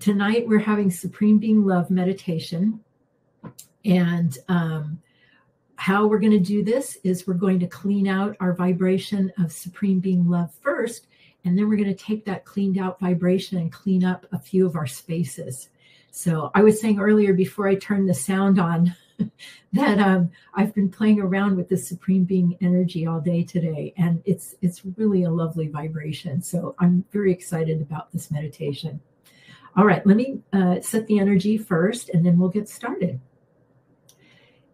tonight we're having Supreme Being Love meditation. And how we're going to do this is we're going to clean out our vibration of Supreme Being Love first, and then we're going to take that cleaned out vibration and clean up a few of our spaces. So I was saying earlier before I turned the sound on that I've been playing around with the Supreme Being energy all day today, and it's really a lovely vibration. So I'm very excited about this meditation. All right, let me set the energy first, and then we'll get started.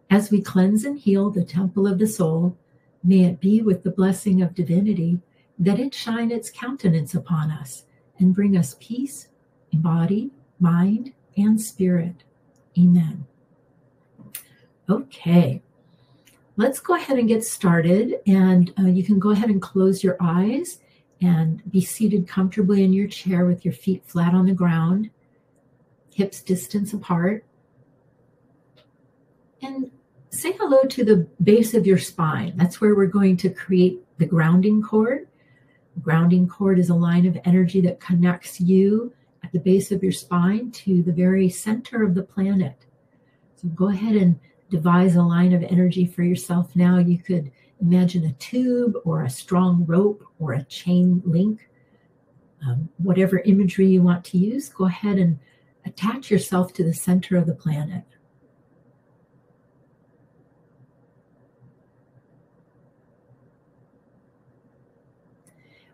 As we cleanse and heal the temple of the soul, may it be with the blessing of divinity that it shine its countenance upon us and bring us peace in body, mind, and spirit. Amen. Okay, let's go ahead and get started. And you can go ahead and close your eyes and be seated comfortably in your chair with your feet flat on the ground, hips distance apart. And say hello to the base of your spine. That's where we're going to create the grounding cord. The grounding cord is a line of energy that connects you at the base of your spine to the very center of the planet. So go ahead and devise a line of energy for yourself now. You could imagine a tube or a strong rope or a chain link. Whatever imagery you want to use, go ahead and attach yourself to the center of the planet.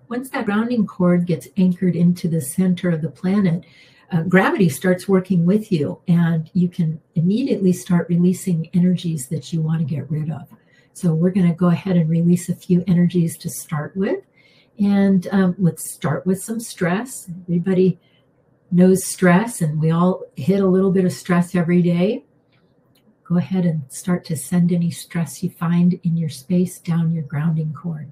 Once that grounding cord gets anchored into the center of the planet, gravity starts working with you, and you can immediately start releasing energies that you want to get rid of. So we're going to go ahead and release a few energies to start with. And let's start with some stress. Everybody knows stress, and we all hit a little bit of stress every day. Go ahead and start to send any stress you find in your space down your grounding cord.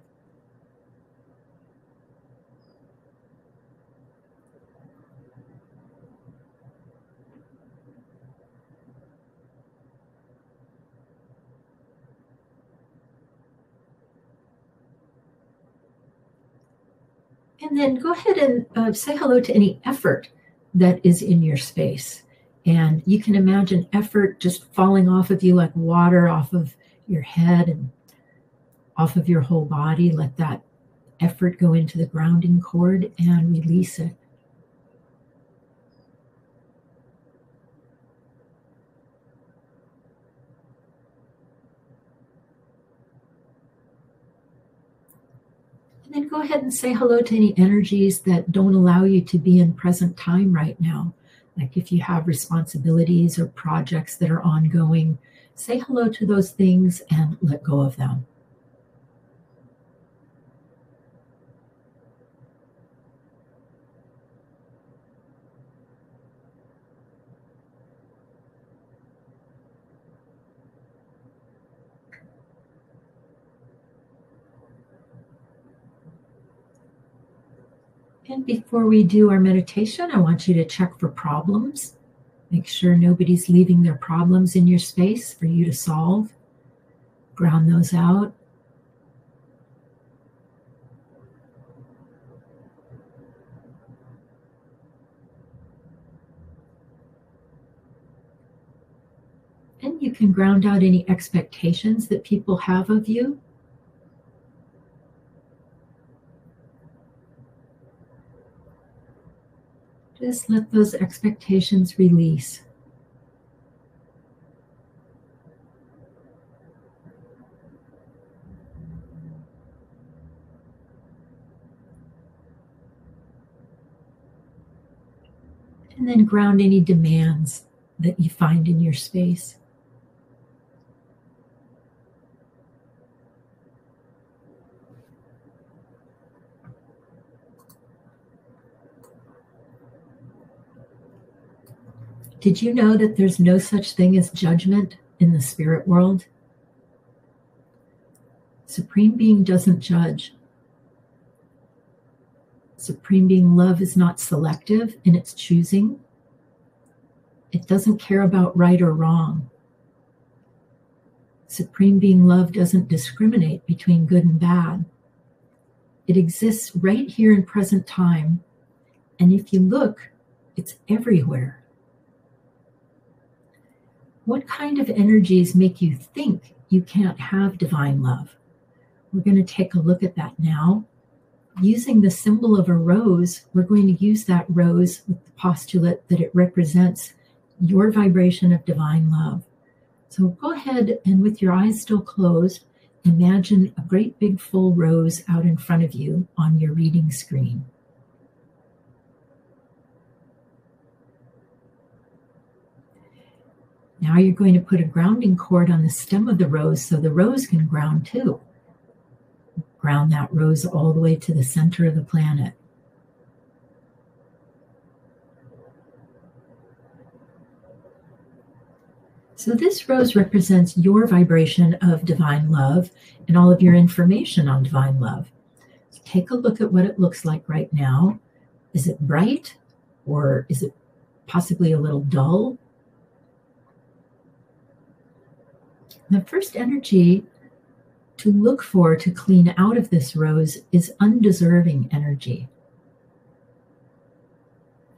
And then go ahead and say hello to any effort that is in your space. And you can imagine effort just falling off of you like water off of your head and off of your whole body. Let that effort go into the grounding cord and release it. And then go ahead and say hello to any energies that don't allow you to be in present time right now. Like if you have responsibilities or projects that are ongoing, say hello to those things and let go of them. And before we do our meditation, I want you to check for problems. Make sure nobody's leaving their problems in your space for you to solve. Ground those out. And you can ground out any expectations that people have of you. Just let those expectations release. And then ground any demands that you find in your space. Did you know that there's no such thing as judgment in the spirit world? Supreme Being doesn't judge. Supreme Being Love is not selective in its choosing. It doesn't care about right or wrong. Supreme Being Love doesn't discriminate between good and bad. It exists right here in present time. And if you look It's everywhere. What kind of energies make you think you can't have divine love? We're going to take a look at that now. Using the symbol of a rose, we're going to use that rose with the postulate that it represents your vibration of divine love. So go ahead and, with your eyes still closed, imagine a great big full rose out in front of you on your reading screen. Now you're going to put a grounding cord on the stem of the rose so the rose can ground too. Ground that rose all the way to the center of the planet. So this rose represents your vibration of divine love and all of your information on divine love. So take a look at what it looks like right now. Is it bright, or is it possibly a little dull? The first energy to look for to clean out of this rose is undeserving energy.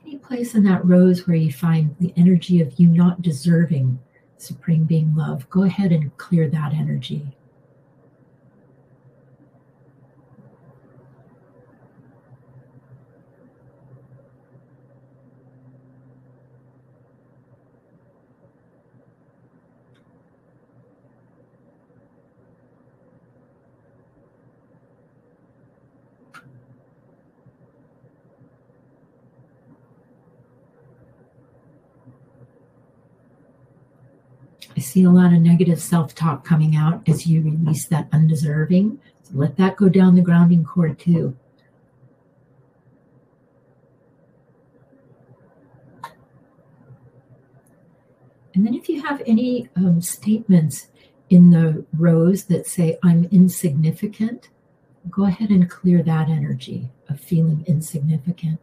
Any place in that rose where you find the energy of you not deserving Supreme Being love, go ahead and clear that energy. I see a lot of negative self-talk coming out as you release that undeserving. So let that go down the grounding cord too. And then if you have any statements in the rose that say, I'm insignificant, go ahead and clear that energy of feeling insignificant.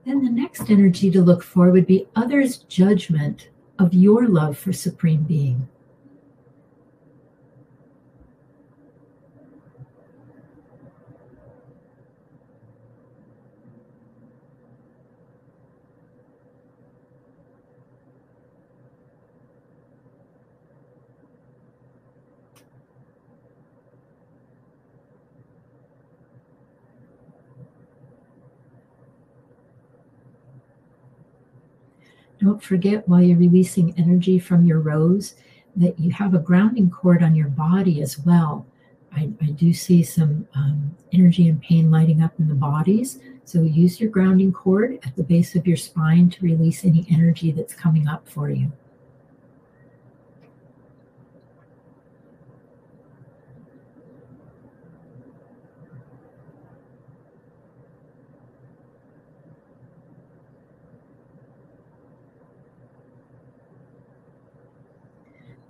Then the next energy to look for would be others' judgment of your love for Supreme Being. Don't forget, while you're releasing energy from your rose, that you have a grounding cord on your body as well. I do see some energy and pain lighting up in the bodies. So use your grounding cord at the base of your spine to release any energy that's coming up for you.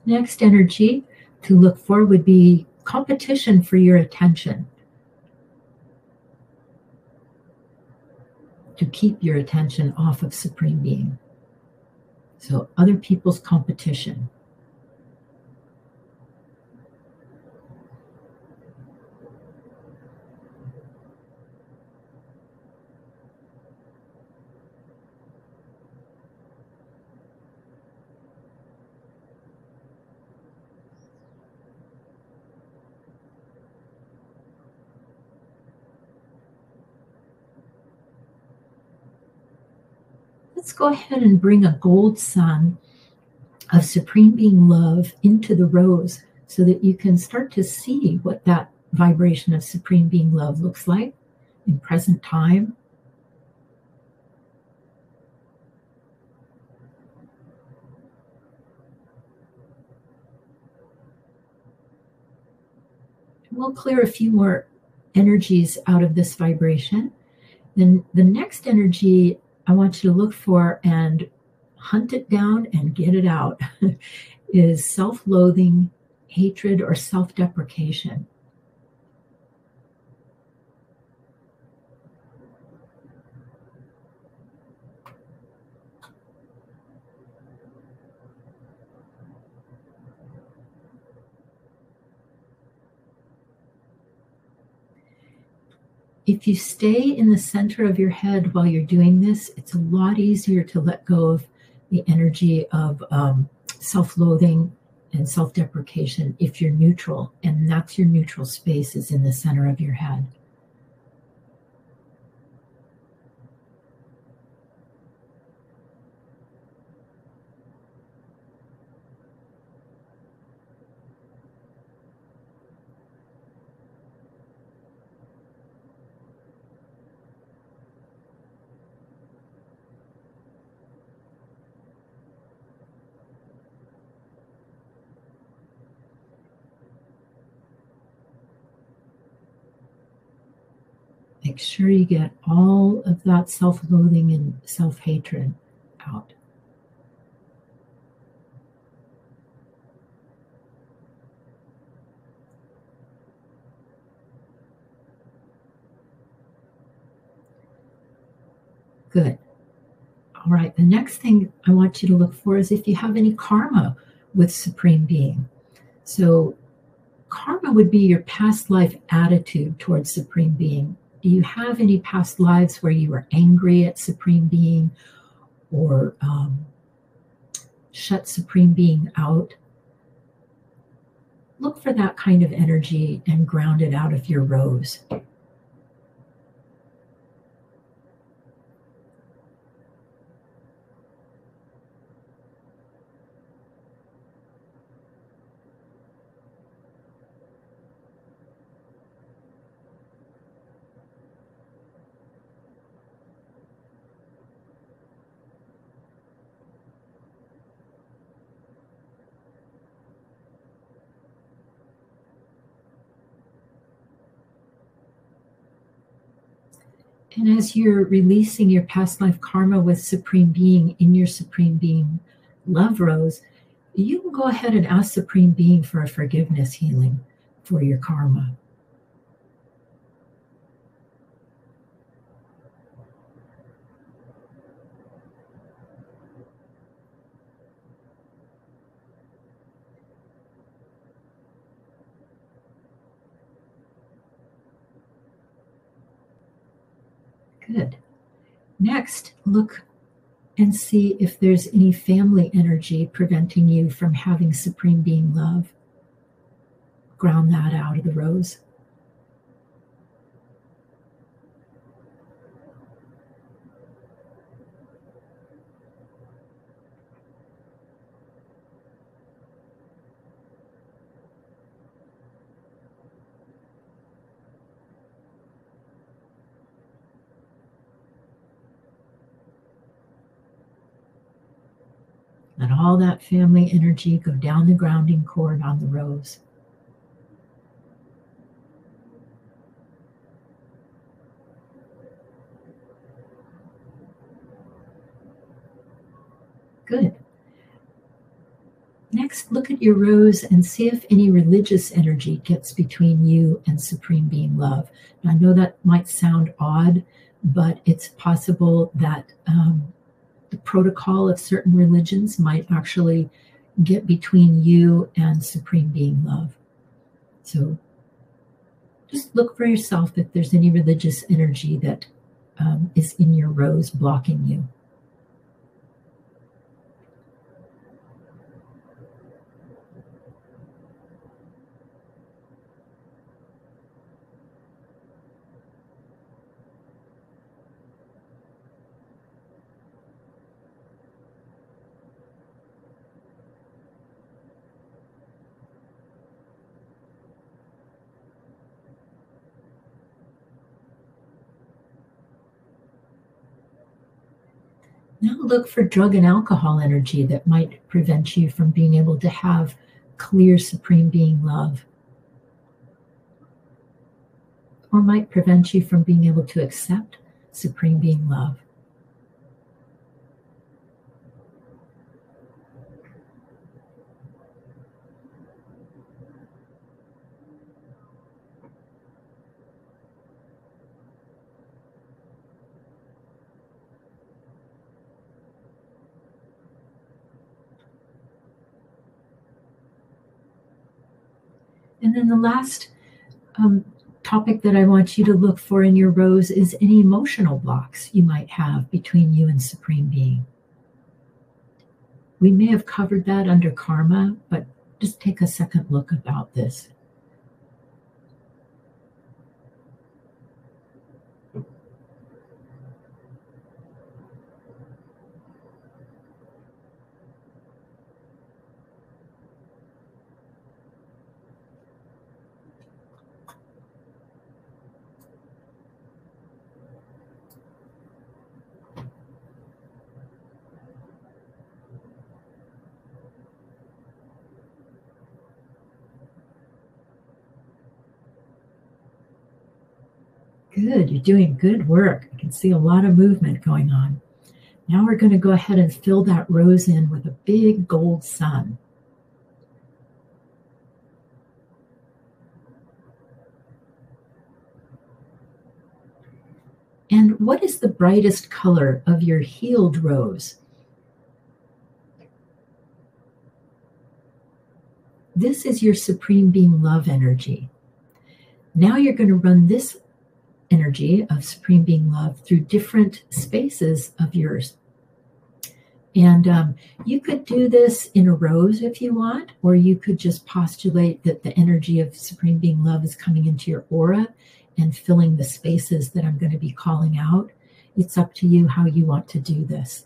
Next energy to look for would be competition for your attention. To keep your attention off of Supreme Being. So other people's competition. Let's go ahead and bring a gold sun of Supreme Being love into the rose so that you can start to see what that vibration of Supreme Being love looks like in present time. We'll clear a few more energies out of this vibration, then the next energy I want you to look for and hunt it down and get it out is self-loathing, hatred, or self-deprecation. If you stay in the center of your head while you're doing this, it's a lot easier to let go of the energy of self-loathing and self-deprecation if you're neutral, and that's your neutral space is in the center of your head. Make sure you get all of that self-loathing and self-hatred out. Good. All right, the next thing I want you to look for is if you have any karma with Supreme Being. So karma would be your past life attitude towards Supreme Being. Do you have any past lives where you were angry at Supreme Being or shut Supreme Being out? Look for that kind of energy and ground it out of your rose. And as you're releasing your past life karma with Supreme Being in your Supreme Being love rose, you can go ahead and ask Supreme Being for a forgiveness healing for your karma. Good. Next, look and see if there's any family energy preventing you from having Supreme Being love. Ground that out of the rose. Let all that family energy go down the grounding cord on the rose. Good. Next, look at your rose and see if any religious energy gets between you and Supreme Being love. Now, I know that might sound odd, but it's possible that the protocol of certain religions might actually get between you and Supreme Being love. So just look for yourself if there's any religious energy that is in your rose blocking you. Now look for drug and alcohol energy that might prevent you from being able to have clear Supreme Being love. or might prevent you from being able to accept Supreme Being love. And then the last topic that I want you to look for in your rose is any emotional blocks you might have between you and Supreme Being. We may have covered that under karma, but just take a second look about this. Good, you're doing good work. I can see a lot of movement going on. Now we're going to go ahead and fill that rose in with a big gold sun. And what is the brightest color of your healed rose? This is your Supreme Being love energy. Now you're going to run this energy of Supreme Being love through different spaces of yours. And you could do this in a rose if you want, or you could just postulate that the energy of Supreme Being love is coming into your aura and filling the spaces that I'm going to be calling out. It's up to you how you want to do this.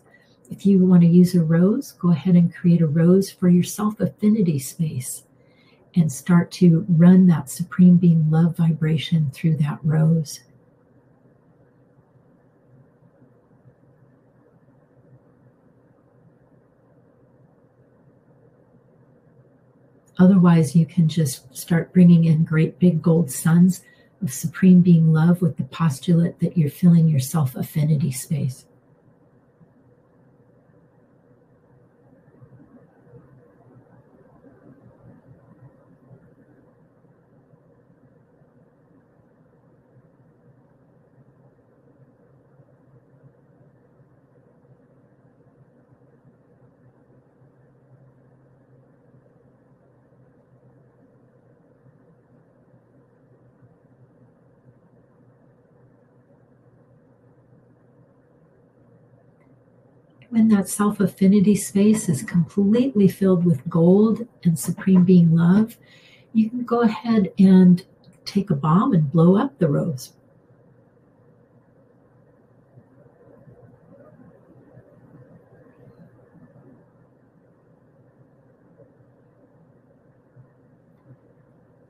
If you want to use a rose, go ahead and create a rose for your self-affinity space and start to run that Supreme Being love vibration through that rose. Otherwise, you can just start bringing in great big gold suns of Supreme Being love with the postulate that you're filling your self-affinity space. When that self-affinity space is completely filled with gold and Supreme Being love, you can go ahead and take a bomb and blow up the rose.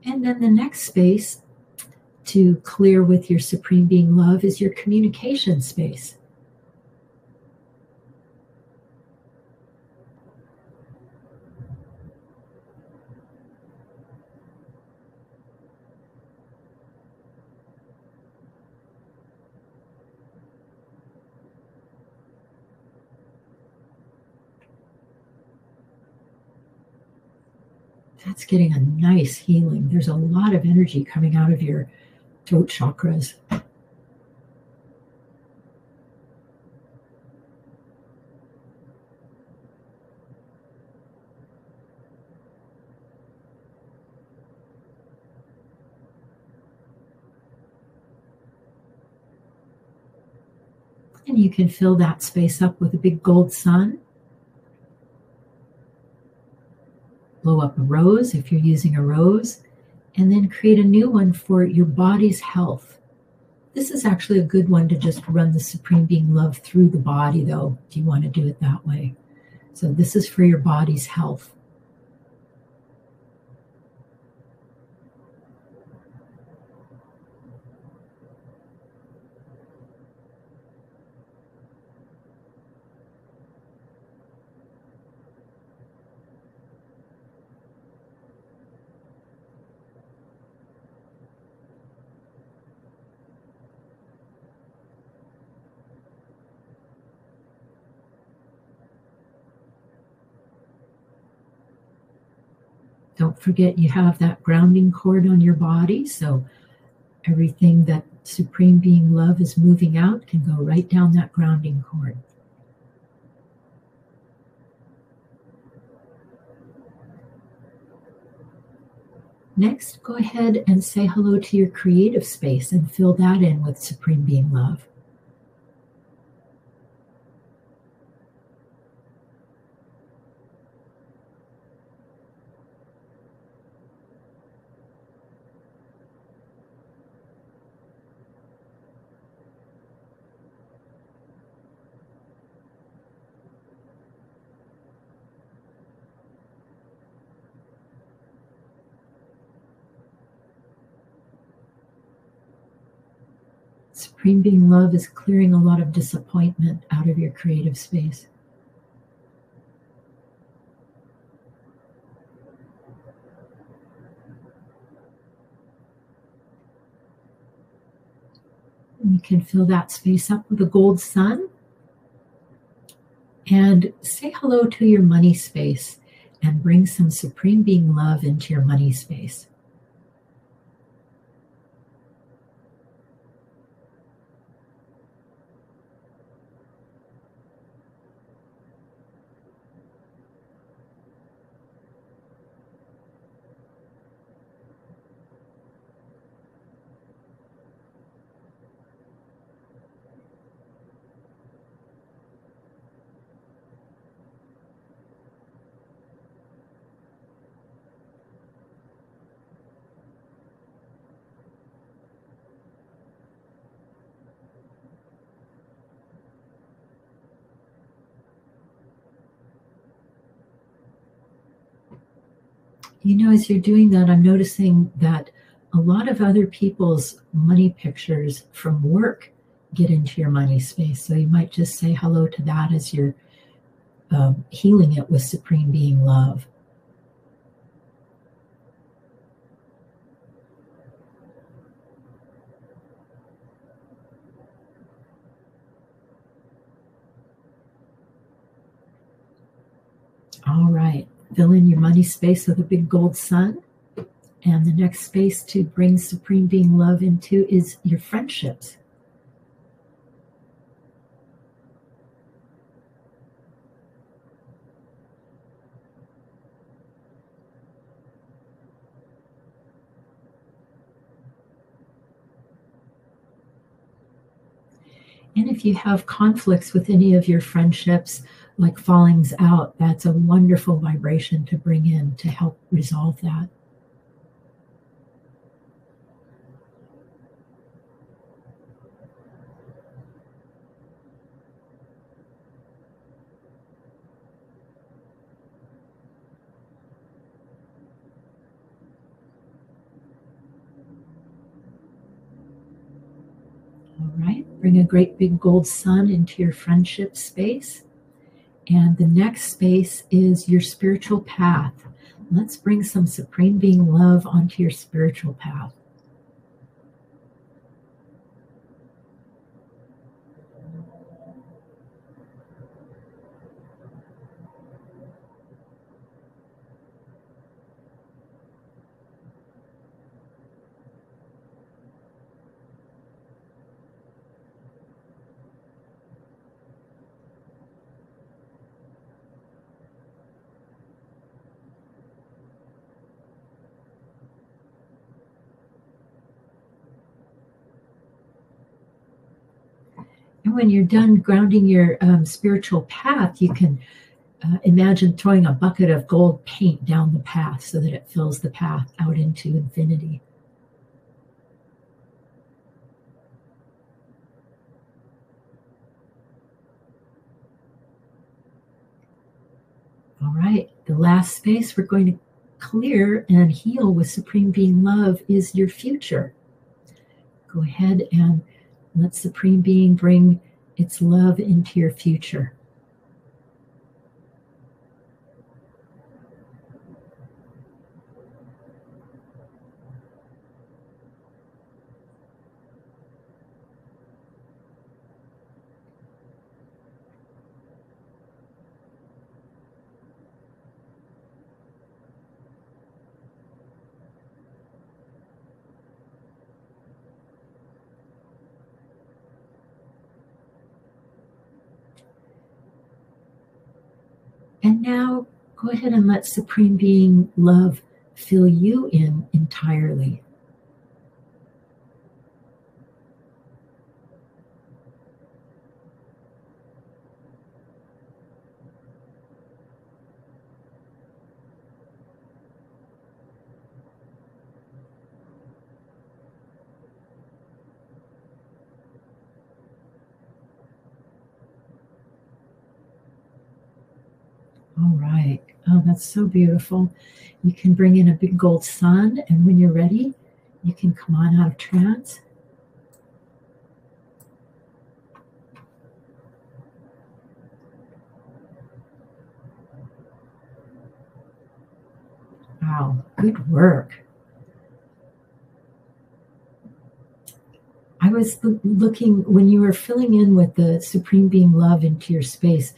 And then the next space to clear with your Supreme Being love is your communication space. That's getting a nice healing. There's a lot of energy coming out of your throat chakras. And you can fill that space up with a big gold sun. Blow up a rose if you're using a rose, and then create a new one for your body's health. This is actually a good one to just run the Supreme Being love through the body, though, if you want to do it that way. So this is for your body's health. Don't forget you have that grounding cord on your body, so everything that Supreme Being Love is moving out can go right down that grounding cord. Next, go ahead and say hello to your creative space and fill that in with Supreme Being Love. Supreme Being Love is clearing a lot of disappointment out of your creative space. And you can fill that space up with a gold sun. And say hello to your money space and bring some Supreme Being Love into your money space. You know, as you're doing that, I'm noticing that a lot of other people's money pictures from work get into your money space. So you might just say hello to that as you're healing it with Supreme Being Love. All right, fill in your money space with a big gold sun. And the next space to bring Supreme Being Love into is your friendships. And if you have conflicts with any of your friendships, like fallings out, that's a wonderful vibration to bring in to help resolve that. All right, bring a great big gold sun into your friendship space. And the next space is your spiritual path. Let's bring some Supreme Being Love onto your spiritual path. And when you're done grounding your spiritual path, you can imagine throwing a bucket of gold paint down the path so that it fills the path out into infinity. All right, the last space we're going to clear and heal with Supreme Being Love is your future. Go ahead and let Supreme Being bring its love into your future. And now go ahead and let Supreme Being Love fill you in entirely. All right. Oh, that's so beautiful. You can bring in a big gold sun, and when you're ready, you can come on out of trance. Wow, good work. I was looking, when you were filling in with the Supreme Being Love into your space,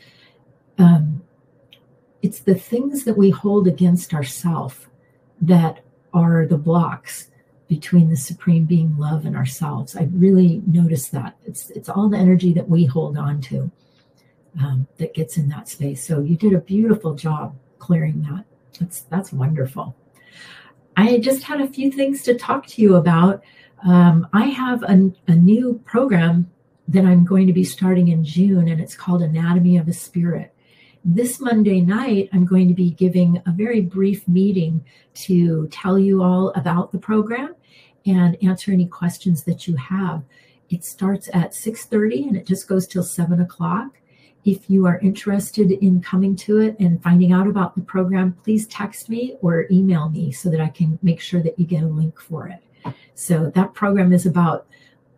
it's the things that we hold against ourselves that are the blocks between the Supreme Being Love and ourselves. I really noticed that. It's all the energy that we hold on to that gets in that space. So you did a beautiful job clearing that. That's wonderful. I just had a few things to talk to you about. I have a new program that I'm going to be starting in June, and it's called Anatomy of a Spirit. This Monday night, I'm going to be giving a very brief meeting to tell you all about the program and answer any questions that you have. It starts at 6:30 and it just goes till 7 o'clock. If you are interested in coming to it and finding out about the program, please text me or email me so that I can make sure that you get a link for it. So that program is about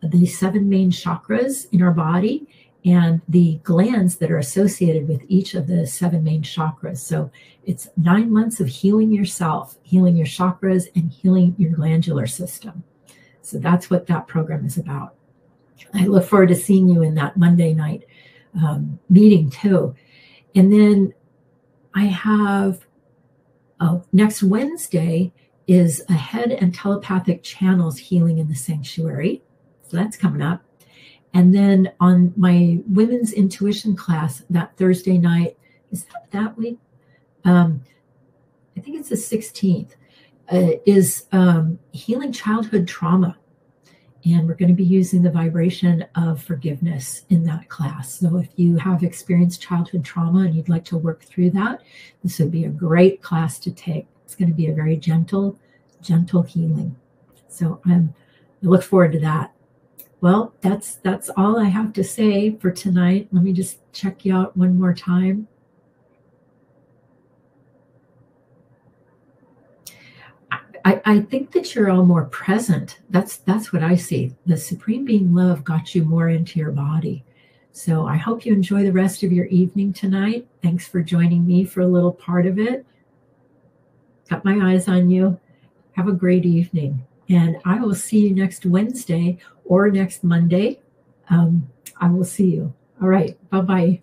the 7 main chakras in our body and the glands that are associated with each of the 7 main chakras. So it's 9 months of healing yourself, healing your chakras, and healing your glandular system. So that's what that program is about. I look forward to seeing you in that Monday night meeting too. And then I have, next Wednesday is a head and telepathic channels healing in the sanctuary. So that's coming up. And then on my women's intuition class that Thursday night, is that week? I think it's the 16th, is healing childhood trauma. And we're going to be using the vibration of forgiveness in that class. So if you have experienced childhood trauma and you'd like to work through that, this would be a great class to take. It's going to be a very gentle healing. So I look forward to that. Well, that's all I have to say for tonight. Let me just check you out one more time. I think that you're all more present. That's what I see. The Supreme Being Love got you more into your body. So I hope you enjoy the rest of your evening tonight. Thanks for joining me for a little part of it. Got my eyes on you. Have a great evening. And I will see you next Wednesday or next Monday. I will see you. All right. Bye-bye.